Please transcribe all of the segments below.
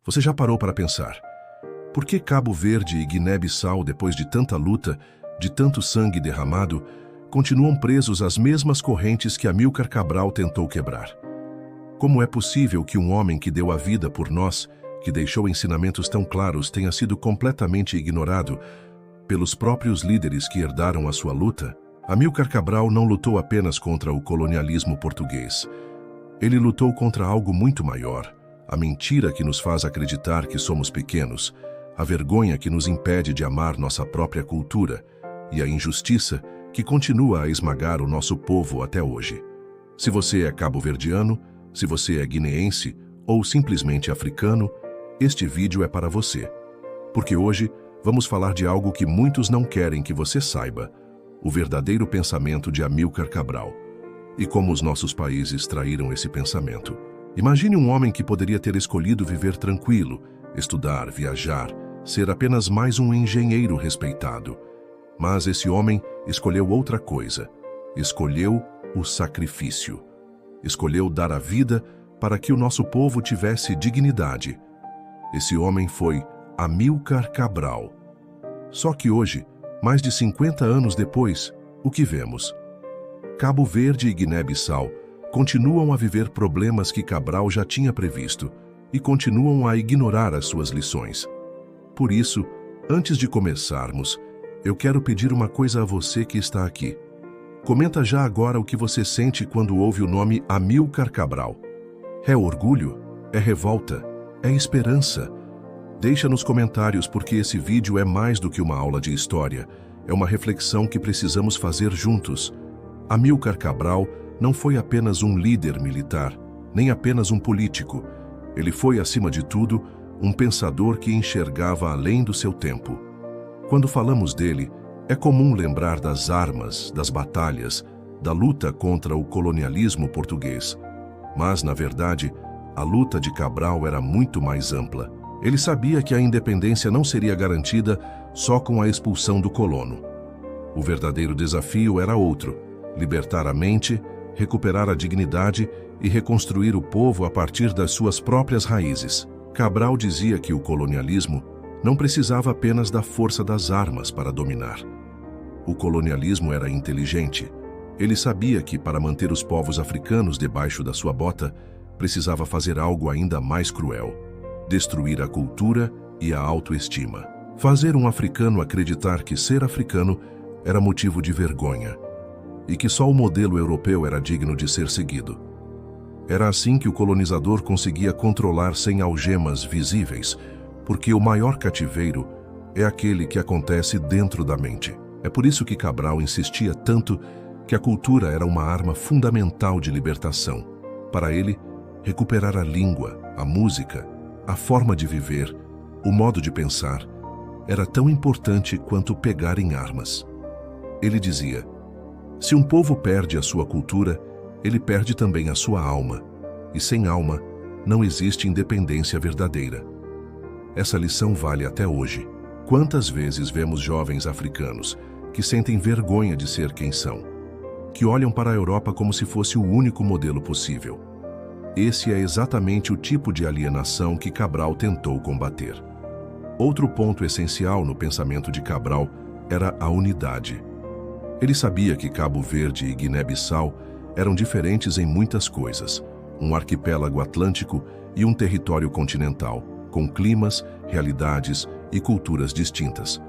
Você já parou para pensar? Por que Cabo Verde e Guiné-Bissau, depois de tanta luta, de tanto sangue derramado, continuam presos às mesmas correntes que Amílcar Cabral tentou quebrar? Como é possível que um homem que deu a vida por nós, que deixou ensinamentos tão claros, tenha sido completamente ignorado pelos próprios líderes que herdaram a sua luta? Amílcar Cabral não lutou apenas contra o colonialismo português. Ele lutou contra algo muito maior, a mentira que nos faz acreditar que somos pequenos, a vergonha que nos impede de amar nossa própria cultura e a injustiça que continua a esmagar o nosso povo até hoje. Se você é cabo-verdiano, se você é guineense ou simplesmente africano, este vídeo é para você. Porque hoje vamos falar de algo que muitos não querem que você saiba, o verdadeiro pensamento de Amílcar Cabral e como os nossos países traíram esse pensamento. Imagine um homem que poderia ter escolhido viver tranquilo, estudar, viajar, ser apenas mais um engenheiro respeitado. Mas esse homem escolheu outra coisa. Escolheu o sacrifício. Escolheu dar a vida para que o nosso povo tivesse dignidade. Esse homem foi Amílcar Cabral. Só que hoje, mais de 50 anos depois, o que vemos? Cabo Verde e Guiné-Bissau continuam a viver problemas que Cabral já tinha previsto e continuam a ignorar as suas lições. Por isso, antes de começarmos, eu quero pedir uma coisa a você que está aqui. Comenta já agora o que você sente quando ouve o nome Amílcar Cabral. É orgulho? É revolta? É esperança? Deixa nos comentários, porque esse vídeo é mais do que uma aula de história. É uma reflexão que precisamos fazer juntos. Amílcar Cabral não foi apenas um líder militar, nem apenas um político. Ele foi, acima de tudo, um pensador que enxergava além do seu tempo. Quando falamos dele, é comum lembrar das armas, das batalhas, da luta contra o colonialismo português. Mas, na verdade, a luta de Cabral era muito mais ampla. Ele sabia que a independência não seria garantida só com a expulsão do colono. O verdadeiro desafio era outro: libertar a mente, recuperar a dignidade e reconstruir o povo a partir das suas próprias raízes. Cabral dizia que o colonialismo não precisava apenas da força das armas para dominar. O colonialismo era inteligente. Ele sabia que, para manter os povos africanos debaixo da sua bota, precisava fazer algo ainda mais cruel: destruir a cultura e a autoestima. Fazer um africano acreditar que ser africano era motivo de vergonha e que só o modelo europeu era digno de ser seguido. Era assim que o colonizador conseguia controlar sem algemas visíveis, porque o maior cativeiro é aquele que acontece dentro da mente. É por isso que Cabral insistia tanto que a cultura era uma arma fundamental de libertação. Para ele, recuperar a língua, a música, a forma de viver, o modo de pensar, era tão importante quanto pegar em armas. Ele dizia: se um povo perde a sua cultura, ele perde também a sua alma. E sem alma, não existe independência verdadeira. Essa lição vale até hoje. Quantas vezes vemos jovens africanos que sentem vergonha de ser quem são, que olham para a Europa como se fosse o único modelo possível? Esse é exatamente o tipo de alienação que Cabral tentou combater. Outro ponto essencial no pensamento de Cabral era a unidade. Ele sabia que Cabo Verde e Guiné-Bissau eram diferentes em muitas coisas: um arquipélago atlântico e um território continental, com climas, realidades e culturas distintas.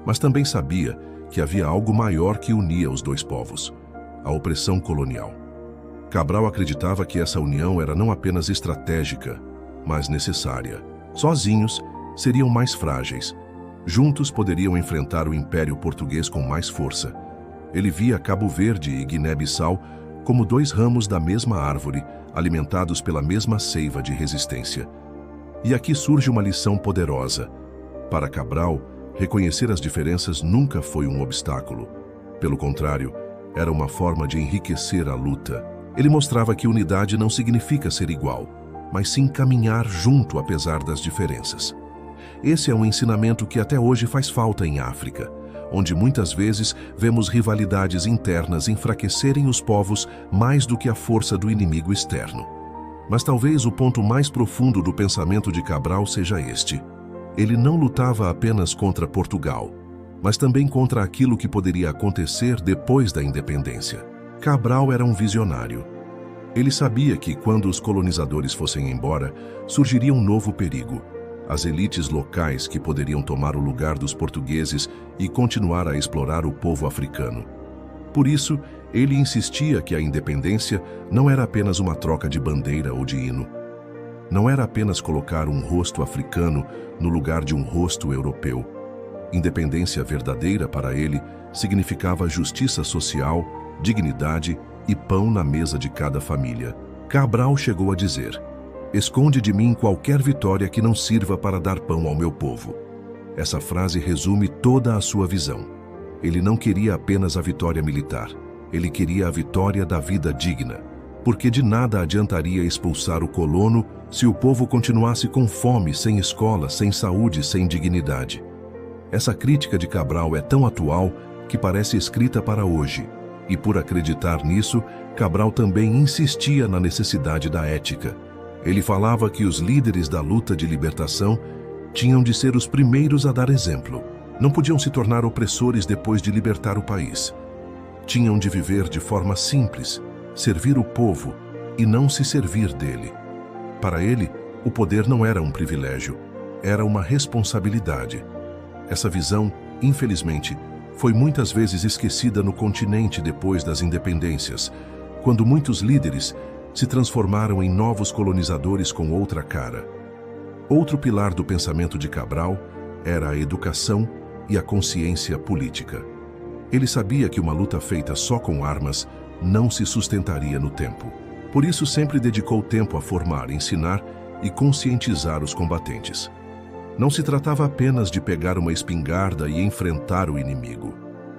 Mas também sabia que havia algo maior que unia os dois povos: a opressão colonial. Cabral acreditava que essa união era não apenas estratégica, mas necessária. Sozinhos, seriam mais frágeis. Juntos poderiam enfrentar o Império Português com mais força. Ele via Cabo Verde e Guiné-Bissau como dois ramos da mesma árvore, alimentados pela mesma seiva de resistência. E aqui surge uma lição poderosa. Para Cabral, reconhecer as diferenças nunca foi um obstáculo. Pelo contrário, era uma forma de enriquecer a luta. Ele mostrava que unidade não significa ser igual, mas sim caminhar junto apesar das diferenças. Esse é um ensinamento que até hoje faz falta em África, onde muitas vezes vemos rivalidades internas enfraquecerem os povos mais do que a força do inimigo externo. Mas talvez o ponto mais profundo do pensamento de Cabral seja este. Ele não lutava apenas contra Portugal, mas também contra aquilo que poderia acontecer depois da independência. Cabral era um visionário. Ele sabia que, quando os colonizadores fossem embora, surgiria um novo perigo: as elites locais que poderiam tomar o lugar dos portugueses e continuar a explorar o povo africano. Por isso, ele insistia que a independência não era apenas uma troca de bandeira ou de hino. Não era apenas colocar um rosto africano no lugar de um rosto europeu. Independência verdadeira para ele significava justiça social, dignidade e pão na mesa de cada família. Cabral chegou a dizer: "Esconde de mim qualquer vitória que não sirva para dar pão ao meu povo." Essa frase resume toda a sua visão. Ele não queria apenas a vitória militar. Ele queria a vitória da vida digna. Porque de nada adiantaria expulsar o colono se o povo continuasse com fome, sem escola, sem saúde, sem dignidade. Essa crítica de Cabral é tão atual que parece escrita para hoje. E por acreditar nisso, Cabral também insistia na necessidade da ética. Ele falava que os líderes da luta de libertação tinham de ser os primeiros a dar exemplo. Não podiam se tornar opressores depois de libertar o país. Tinham de viver de forma simples, servir o povo e não se servir dele. Para ele, o poder não era um privilégio, era uma responsabilidade. Essa visão, infelizmente, foi muitas vezes esquecida no continente depois das independências, quando muitos líderes se transformaram em novos colonizadores com outra cara. Outro pilar do pensamento de Cabral era a educação e a consciência política. Ele sabia que uma luta feita só com armas não se sustentaria no tempo. Por isso sempre dedicou tempo a formar, ensinar e conscientizar os combatentes. Não se tratava apenas de pegar uma espingarda e enfrentar o inimigo.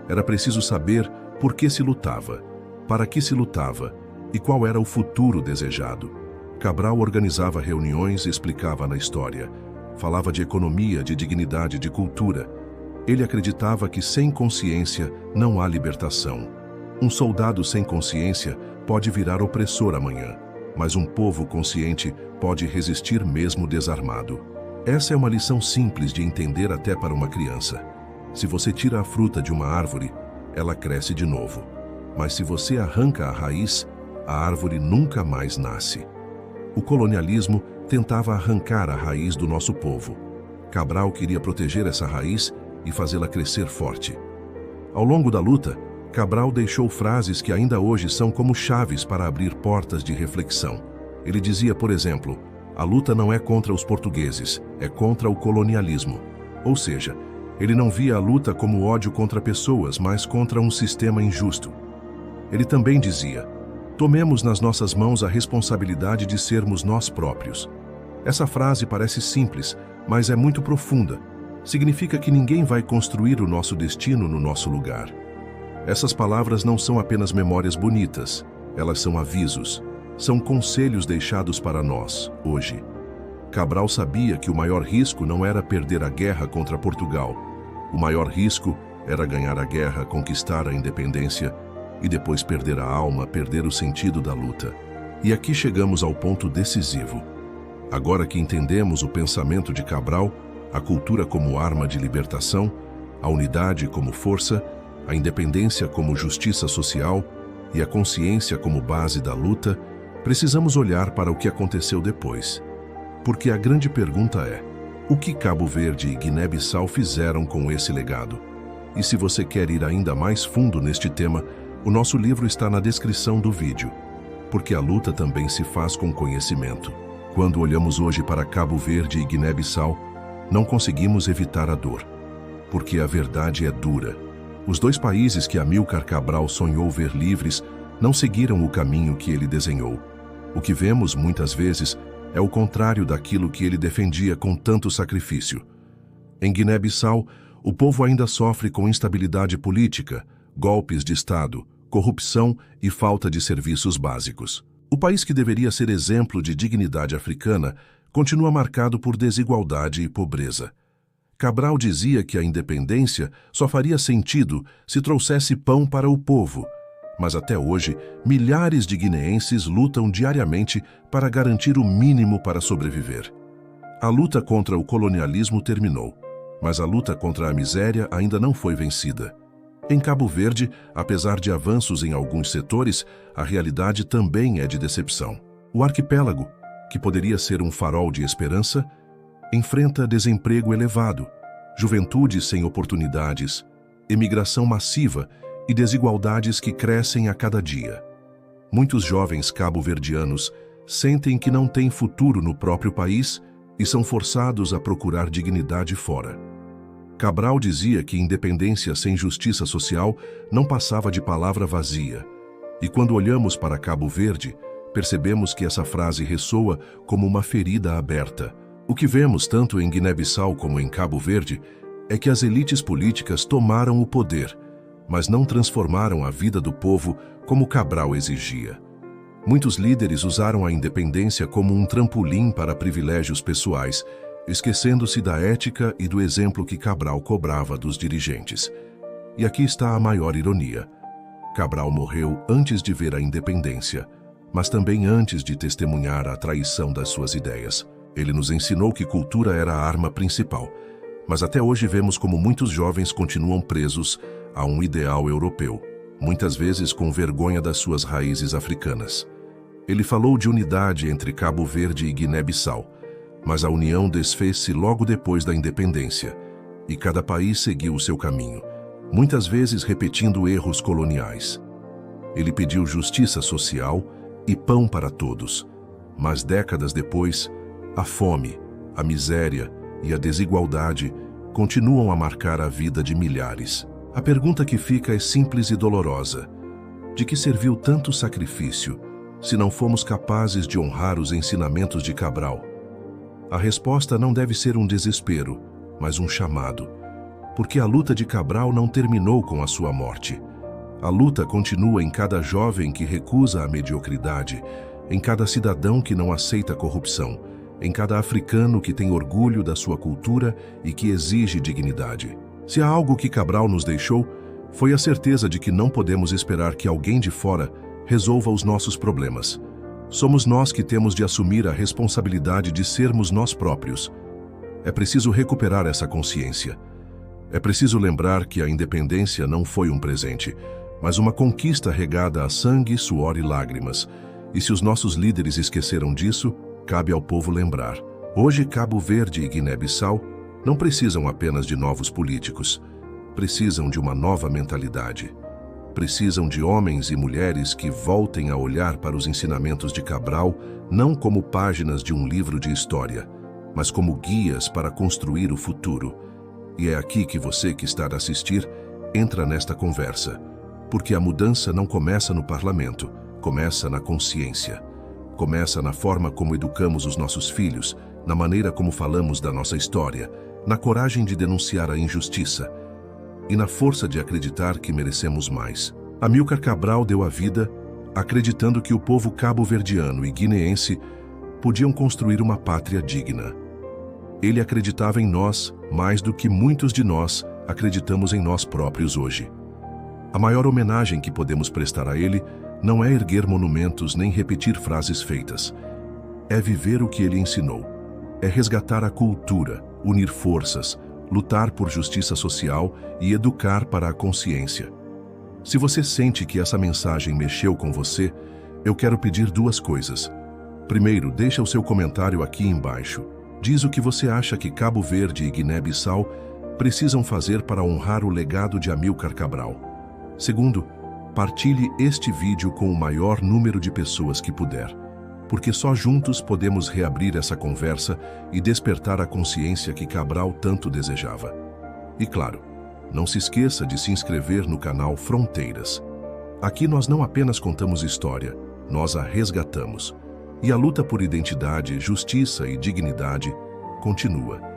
Era preciso saber por que se lutava, para que se lutava e qual era o futuro desejado. Cabral organizava reuniões e explicava na história. Falava de economia, de dignidade, de cultura. Ele acreditava que sem consciência não há libertação. Um soldado sem consciência pode virar opressor amanhã, mas um povo consciente pode resistir mesmo desarmado. Essa é uma lição simples de entender até para uma criança. Se você tira a fruta de uma árvore, ela cresce de novo. Mas se você arranca a raiz, a árvore nunca mais nasce. O colonialismo tentava arrancar a raiz do nosso povo. Cabral queria proteger essa raiz e fazê-la crescer forte. Ao longo da luta, Cabral deixou frases que ainda hoje são como chaves para abrir portas de reflexão. Ele dizia, por exemplo: "A luta não é contra os portugueses, é contra o colonialismo." Ou seja, ele não via a luta como ódio contra pessoas, mas contra um sistema injusto. Ele também dizia: "Tomemos nas nossas mãos a responsabilidade de sermos nós próprios." Essa frase parece simples, mas é muito profunda. Significa que ninguém vai construir o nosso destino no nosso lugar. Essas palavras não são apenas memórias bonitas, elas são avisos. São conselhos deixados para nós, hoje. Cabral sabia que o maior risco não era perder a guerra contra Portugal. O maior risco era ganhar a guerra, conquistar a independência e depois perder a alma, perder o sentido da luta. E aqui chegamos ao ponto decisivo. Agora que entendemos o pensamento de Cabral, a cultura como arma de libertação, a unidade como força, a independência como justiça social e a consciência como base da luta, precisamos olhar para o que aconteceu depois. Porque a grande pergunta é: o que Cabo Verde e Guiné-Bissau fizeram com esse legado? E se você quer ir ainda mais fundo neste tema, o nosso livro está na descrição do vídeo. Porque a luta também se faz com conhecimento. Quando olhamos hoje para Cabo Verde e Guiné-Bissau, não conseguimos evitar a dor. Porque a verdade é dura. Os dois países que Amílcar Cabral sonhou ver livres não seguiram o caminho que ele desenhou. O que vemos, muitas vezes, é o contrário daquilo que ele defendia com tanto sacrifício. Em Guiné-Bissau, o povo ainda sofre com instabilidade política, golpes de Estado, corrupção e falta de serviços básicos. O país que deveria ser exemplo de dignidade africana continua marcado por desigualdade e pobreza. Cabral dizia que a independência só faria sentido se trouxesse pão para o povo, Mas até hoje, milhares de guineenses lutam diariamente para garantir o mínimo para sobreviver. A luta contra o colonialismo terminou, mas a luta contra a miséria ainda não foi vencida. Em Cabo Verde, apesar de avanços em alguns setores, a realidade também é de decepção. O arquipélago, que poderia ser um farol de esperança, enfrenta desemprego elevado, juventude sem oportunidades, imigração massiva e desigualdades que crescem a cada dia. Muitos jovens cabo-verdianos sentem que não têm futuro no próprio país e são forçados a procurar dignidade fora. Cabral dizia que independência sem justiça social não passava de palavra vazia. E quando olhamos para Cabo Verde, percebemos que essa frase ressoa como uma ferida aberta. O que vemos tanto em Guiné-Bissau como em Cabo Verde é que as elites políticas tomaram o poder, mas não transformaram a vida do povo como Cabral exigia. Muitos líderes usaram a independência como um trampolim para privilégios pessoais, esquecendo-se da ética e do exemplo que Cabral cobrava dos dirigentes. E aqui está a maior ironia. Cabral morreu antes de ver a independência, mas também antes de testemunhar a traição das suas ideias. Ele nos ensinou que cultura era a arma principal, mas até hoje vemos como muitos jovens continuam presos a um ideal europeu, muitas vezes com vergonha das suas raízes africanas. Ele falou de unidade entre Cabo Verde e Guiné-Bissau, mas a união desfez-se logo depois da independência, e cada país seguiu o seu caminho, muitas vezes repetindo erros coloniais. Ele pediu justiça social e pão para todos, mas décadas depois, a fome, a miséria e a desigualdade continuam a marcar a vida de milhares. A pergunta que fica é simples e dolorosa. De que serviu tanto sacrifício se não fomos capazes de honrar os ensinamentos de Cabral? A resposta não deve ser um desespero, mas um chamado. Porque a luta de Cabral não terminou com a sua morte. A luta continua em cada jovem que recusa a mediocridade, em cada cidadão que não aceita a corrupção, em cada africano que tem orgulho da sua cultura e que exige dignidade. Se há algo que Cabral nos deixou, foi a certeza de que não podemos esperar que alguém de fora resolva os nossos problemas. Somos nós que temos de assumir a responsabilidade de sermos nós próprios. É preciso recuperar essa consciência. É preciso lembrar que a independência não foi um presente, mas uma conquista regada a sangue, suor e lágrimas. E se os nossos líderes esqueceram disso, cabe ao povo lembrar. Hoje, Cabo Verde e Guiné-Bissau não precisam apenas de novos políticos. Precisam de uma nova mentalidade. Precisam de homens e mulheres que voltem a olhar para os ensinamentos de Cabral não como páginas de um livro de história, mas como guias para construir o futuro. E é aqui que você que está a assistir entra nesta conversa, porque a mudança não começa no parlamento, começa na consciência. Começa na forma como educamos os nossos filhos, na maneira como falamos da nossa história, na coragem de denunciar a injustiça e na força de acreditar que merecemos mais. Amílcar Cabral deu a vida acreditando que o povo cabo-verdiano e guineense podiam construir uma pátria digna. Ele acreditava em nós mais do que muitos de nós acreditamos em nós próprios hoje. A maior homenagem que podemos prestar a ele não é erguer monumentos nem repetir frases feitas. É viver o que ele ensinou. É resgatar a cultura, unir forças, lutar por justiça social e educar para a consciência. Se você sente que essa mensagem mexeu com você, eu quero pedir duas coisas. Primeiro, deixa o seu comentário aqui embaixo. Diz o que você acha que Cabo Verde e Guiné-Bissau precisam fazer para honrar o legado de Amílcar Cabral. Segundo, partilhe este vídeo com o maior número de pessoas que puder, porque só juntos podemos reabrir essa conversa e despertar a consciência que Cabral tanto desejava. E claro, não se esqueça de se inscrever no canal Fronteiras. Aqui nós não apenas contamos história, nós a resgatamos. E a luta por identidade, justiça e dignidade continua.